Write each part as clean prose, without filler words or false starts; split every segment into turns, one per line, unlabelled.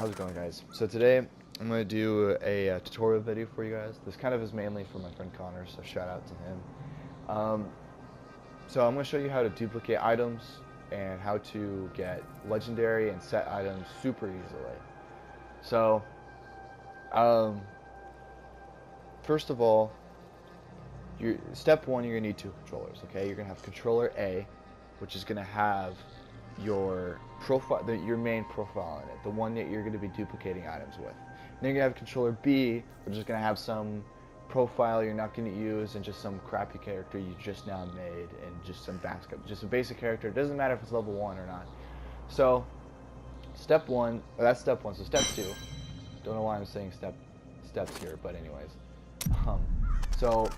How's it going, guys? So today I'm going to do a tutorial video for you guys. This kind of is mainly for my friend Connor, so shout out to him. Um, so I'm going to show you how to duplicate items and how to get legendary and set items super easily. So, um, first of all, step one, you're going to need two controllers, okay? You're going to have controller A, which is going to have your profile, your main profile in it, the one that you're going to be duplicating items with. And then you're going to have controller B, which is going to have some profile you're not going to use and just some crappy character you just now made and just some backup, just a basic character. It doesn't matter if it's level 1 or not. So, step one, that's step one. So step two, don't know why I'm saying steps here, but anyways. So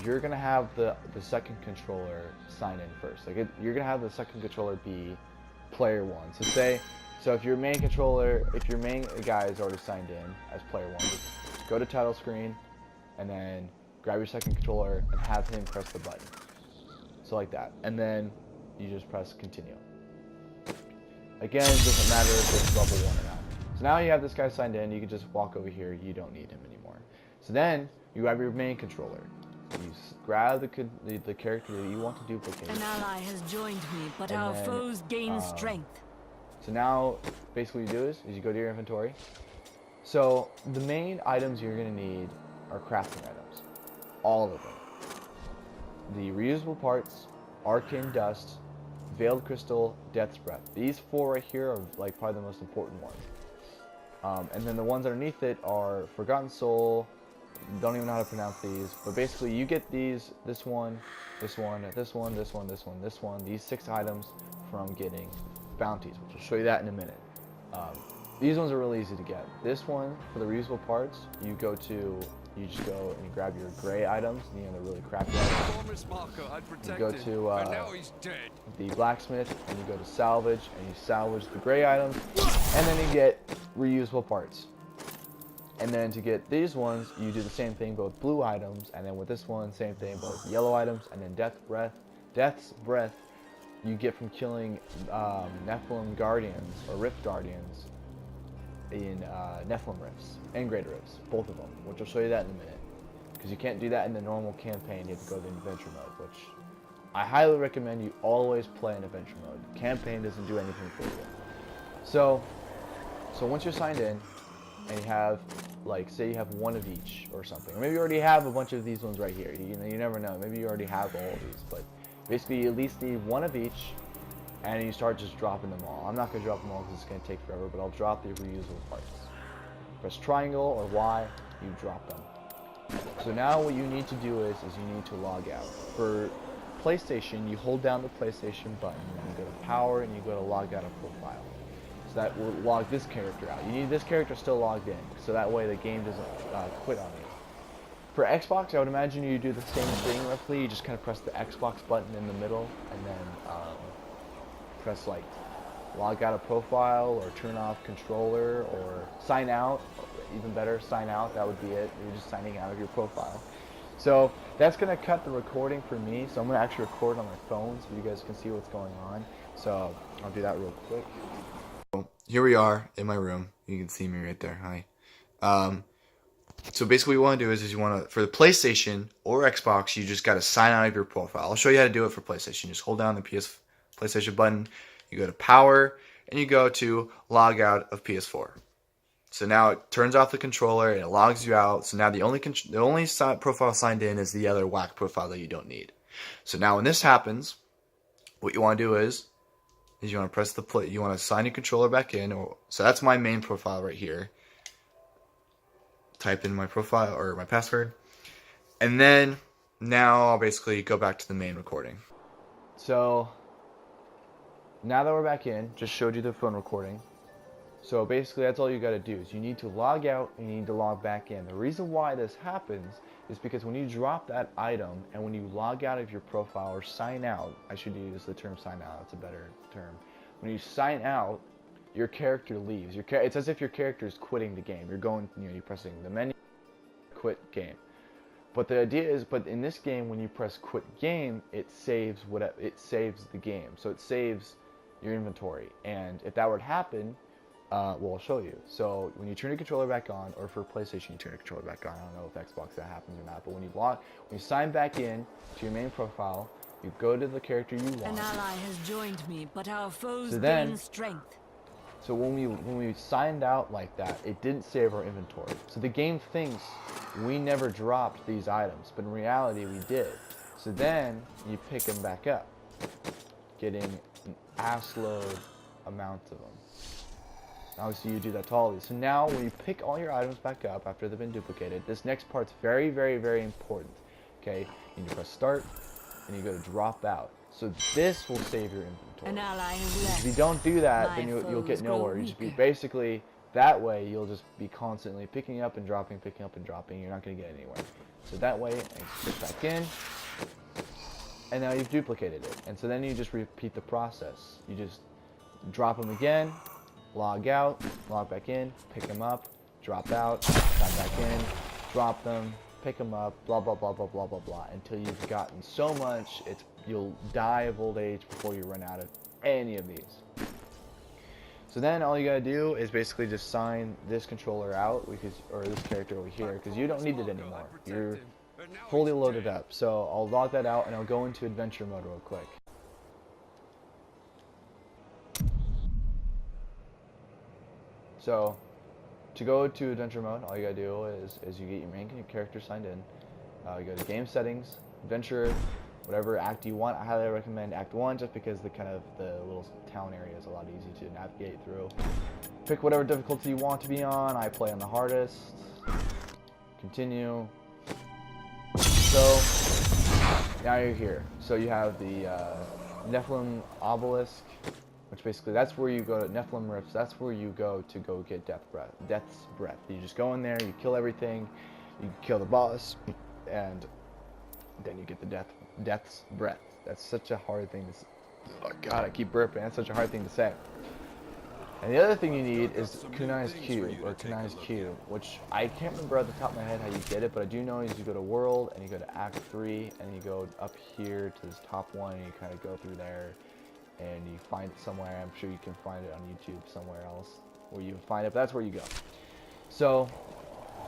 you're gonna have the second controller sign in first. You're gonna have the second controller be player one. So if your main guy is already signed in as player one, just go to title screen and then grab your second controller and have him press the button. So like that, and then you just press continue. Again, it doesn't matter if it's level 1 or not. So now you have this guy signed in, you can just walk over here, you don't need him anymore. So then, you grab your main controller. You grab the character that you want to duplicate.
An ally has joined me, but our foes gain strength.
So now, basically what you do is you go to your inventory. So, the main items you're going to need are crafting items. All of them. The reusable parts, arcane dust, veiled crystal, death's breath. These four right here are like probably the most important ones. And then the ones underneath it are forgotten soul. Don't even know how to pronounce these, but basically you get this one, this one, this one, this one, this one, this one, these 6 items from getting bounties, which I'll show you that in a minute. These ones are really easy to get. This one, for the reusable parts, you just go and you grab your gray items, the really crappy items. You go to the blacksmith, and you go to salvage, and you salvage the gray items, and then you get reusable parts. And then to get these ones, you do the same thing, but with blue items, and then with this one, same thing, but with yellow items, and then Death's Breath, you get from killing Nephilim Guardians, or Rift Guardians, in Nephilim Rifts, and Greater Rifts, both of them, which I'll show you that in a minute. Because you can't do that in the normal campaign, you have to go to the adventure mode, which I highly recommend you always play in adventure mode. Campaign doesn't do anything for you. So once you're signed in, and you have, say you have one of each or something. Or maybe you already have a bunch of these ones right here. You never know. Maybe you already have all of these. But basically, you at least need one of each, and you start just dropping them all. I'm not going to drop them all because it's going to take forever, but I'll drop the reusable parts. Press triangle or Y, you drop them. So now what you need to do is you need to log out. For PlayStation, you hold down the PlayStation button, and you go to power, and you go to log out of profile. That will log this character out. You need this character still logged in, so that way the game doesn't quit on you. For Xbox, I would imagine you do the same thing roughly. You just kind of press the Xbox button in the middle, and then press log out of profile, or turn off controller, or sign out. Even better, sign out. That would be it. You're just signing out of your profile. So that's going to cut the recording for me. So I'm going to actually record on my phone so you guys can see what's going on. So I'll do that real quick. Here we are in my room. You can see me right there. Hi. So basically what you want to do is you want to, for the PlayStation or Xbox, you just got to sign out of your profile. I'll show you how to do it for PlayStation. Just hold down the PlayStation button. You go to power, and you go to log out of PS4. So now it turns off the controller, and it logs you out. So now the only profile signed in is the other whack profile that you don't need. So now when this happens, what you want to do is you want to press you want to sign your controller back in. So that's my main profile right here. Type in my profile or my password. And then now I'll basically go back to the main recording. So now that we're back in, just showed you the phone recording. So basically that's all you got to do is you need to log out and you need to log back in. The reason why this happens is because when you drop that item and when you log out of your profile or sign out, I should use the term sign out, it's a better term. When you sign out, your character leaves. It's as if your character is quitting the game. You're going, you're pressing the menu, quit game. But the idea is, in this game, when you press quit game, it saves the game. So it saves your inventory. And if that were to happen, Well, I'll show you. So when you turn your controller back on, or for PlayStation you turn your controller back on, I don't know if Xbox that happens or not, but when you sign back in to your main profile, you go to the character you want.
An ally has joined me, but our foes
So then,
gain strength.
So when we signed out like that, it didn't save our inventory. So the game thinks we never dropped these items, but in reality we did. So then you pick them back up, getting an assload amount of them. Obviously you do that to all these. So now when you pick all your items back up after they've been duplicated, this next part's very, very, very important. Okay, you need to press start and you go to drop out. So this will save your inventory.
An ally has left.
If you don't do that,
My
then you'll get
foes
nowhere.
grow
You just be
weaker.
basically that way. You'll just be constantly picking up and dropping, picking up and dropping. You're not going to get anywhere. So that way, I put back in, and now you've duplicated it. And so then you just repeat the process. You just drop them again, log out, log back in, pick them up, drop out, come back in, drop them, pick them up, blah blah blah blah blah blah blah, until you've gotten so much you'll die of old age before you run out of any of these. So then all you gotta do is basically just sign this controller out, or this character over here, because you don't need it anymore. You're fully loaded up. So I'll log that out and I'll go into adventure mode real quick. So to go to adventure mode, all you gotta do is you get your main character signed in. You go to game settings, adventure, whatever act you want. I highly recommend Act 1 just because the little town area is a lot easier to navigate through. Pick whatever difficulty you want to be on. I play on the hardest. Continue. So now you're here. So you have the Nephilim obelisk, which basically that's where you go to Nephilim rifts. That's where you go to get Death's breath. You just go in there, you kill everything, you kill the boss, and then you get the Death's breath. That's such a hard thing to say. Oh god, I keep burping. That's such a hard thing to say. And the other thing you need is Kunai's Cube, which I can't remember at the top of my head how you get it, but I do know is you go to World, and you go to Act 3, and you go up here to this top one, and you kind of go through there, and you find it somewhere. I'm sure you can find it on YouTube somewhere else where you find it, but that's where you go. So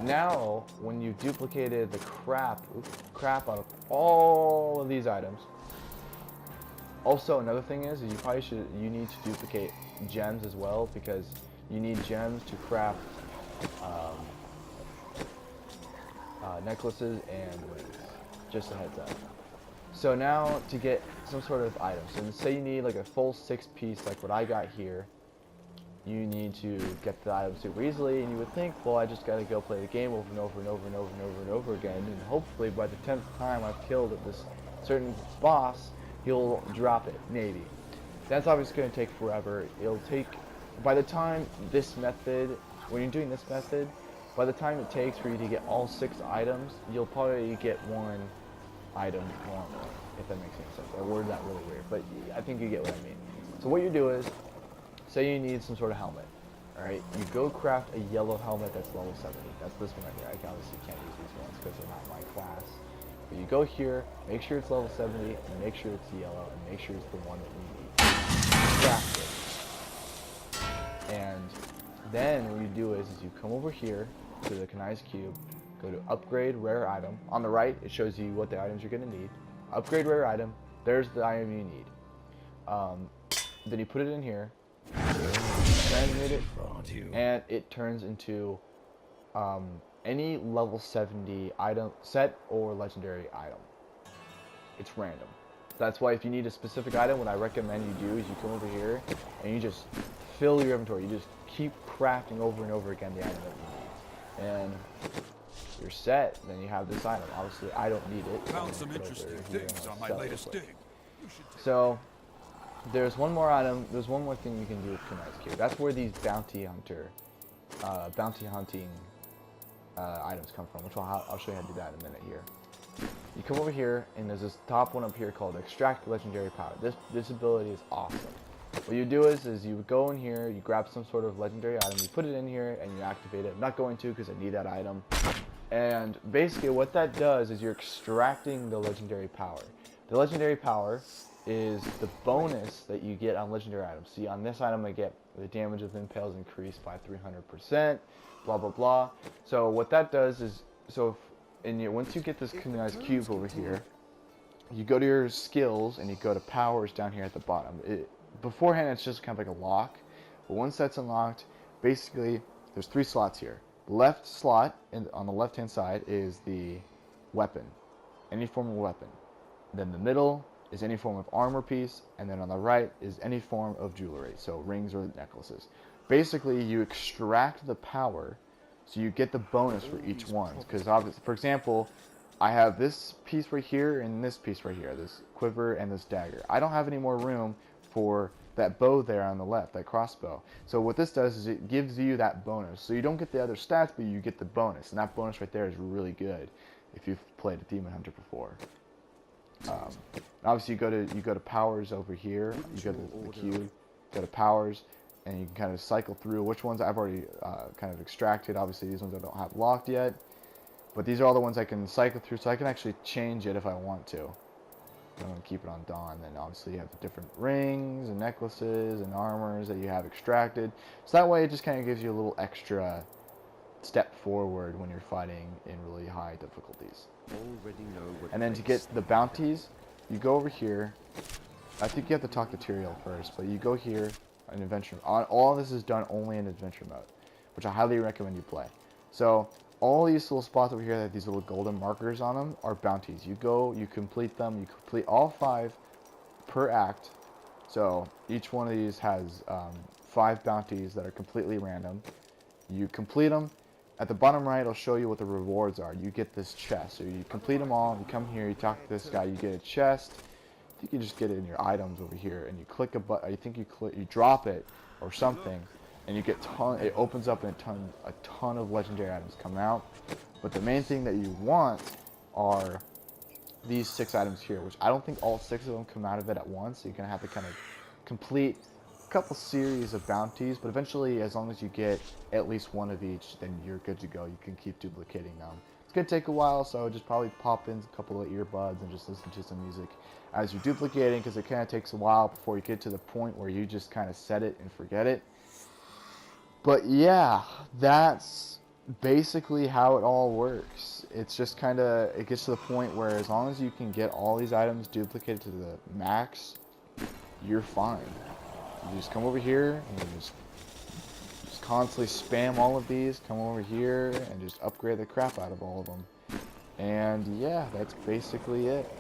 now, when you've duplicated the crap out of all of these items, also another thing is you need to duplicate gems as well, because you need gems to craft necklaces and rings. Just a heads up. So now to get some sort of item, so say you need like a full 6-piece like what I got here, you need to get the item super easily, and you would think, well, I just gotta go play the game over and over and over and over and over and over again, and hopefully by the 10th time I've killed at this certain boss, he'll drop it, maybe. That's obviously gonna take forever. It'll take, by the time this method, when you're doing this method, by the time it takes for you to get all 6 items, you'll probably get 1 item normally, if that makes any sense. I worded that really weird, but I think you get what I mean. So what you do is, say you need some sort of helmet, alright? You go craft a yellow helmet that's level 70. That's this one right here. I obviously can't use these ones because they're not my class. But you go here, make sure it's level 70, and make sure it's yellow, and make sure it's the one that you need. Craft it. And then what you do is you come over here to the Kunai's Cube, go to upgrade rare item. On the right, it shows you what the items you're going to need. Upgrade rare item, there's the item you need. Then you put it in here, transmute it, and it turns into any level 70 item set or legendary item. It's random. That's why if you need a specific item, what I recommend you do is you come over here and you just fill your inventory. You just keep crafting over and over again the item that you need. And you're set, then you have this item. Obviously, I don't need it.
Found some interesting things on my latest dig.
So, there's one more item, there's one more thing you can do with Kunai's Cube. That's where these bounty hunting items come from, which I'll show you how to do that in a minute here. You come over here, and there's this top one up here called Extract Legendary Power. This ability is awesome. What you do is you go in here, you grab some sort of legendary item, you put it in here, and you activate it. I'm not going to because I need that item. And basically what that does is you're extracting the legendary power. The legendary power is the bonus that you get on legendary items. See, on this item I get The damage of impale is increased by 300%. Blah blah blah. So what that does is, once you get this nice cube over here, you go to your skills and you go to powers down here at the bottom. Beforehand, it's just kind of like a lock, but once that's unlocked, basically there's 3 slots here. Left slot on the left-hand side is the weapon, any form of weapon. Then the middle is any form of armor piece, and then on the right is any form of jewelry, so rings or necklaces. Basically, you extract the power, so you get the bonus for each one. Because obviously, for example, I have this piece right here and this piece right here, this quiver and this dagger. I don't have any more room for that bow there on the left, that crossbow. So what this does is it gives you that bonus. So you don't get the other stats, but you get the bonus, and that bonus right there is really good if you've played a Demon Hunter before. Obviously, you go to powers over here. You go to the cube, go to powers, and you can kind of cycle through which ones I've already kind of extracted. Obviously, these ones I don't have locked yet, but these are all the ones I can cycle through, so I can actually change it if I want to. I'm going to keep it on Dawn. Then obviously you have the different rings and necklaces and armors that you have extracted. So that way it just kind of gives you a little extra step forward when you're fighting in really high difficulties. And then to get the bounties, you go over here. I think you have to talk to Tyrael first, but you go here in adventure. All this is done only in adventure mode, which I highly recommend you play. So all these little spots over here that have these little golden markers on them are bounties. You go, you complete them, you complete all 5 per act. So each one of these has 5 bounties that are completely random. You complete them. At the bottom right, it'll show you what the rewards are. You get this chest. So you complete them all, you come here, you talk to this guy, you get a chest. I think you just get it in your items over here, and you click a button. I think you drop it or something, and you get it opens up and a ton of legendary items come out. But the main thing that you want are these 6 items here, which I don't think all 6 of them come out of it at once. So you're gonna have to kind of complete a couple series of bounties, but eventually, as long as you get at least one of each, then you're good to go. You can keep duplicating them. It's gonna take a while, so just probably pop in a couple of earbuds and just listen to some music as you're duplicating, because it kind of takes a while before you get to the point where you just kind of set it and forget it. But yeah, that's basically how it all works. It's just kind of, it gets to the point where as long as you can get all these items duplicated to the max, you're fine. You just come over here and you just constantly spam all of these, come over here and just upgrade the crap out of all of them. And yeah, that's basically it.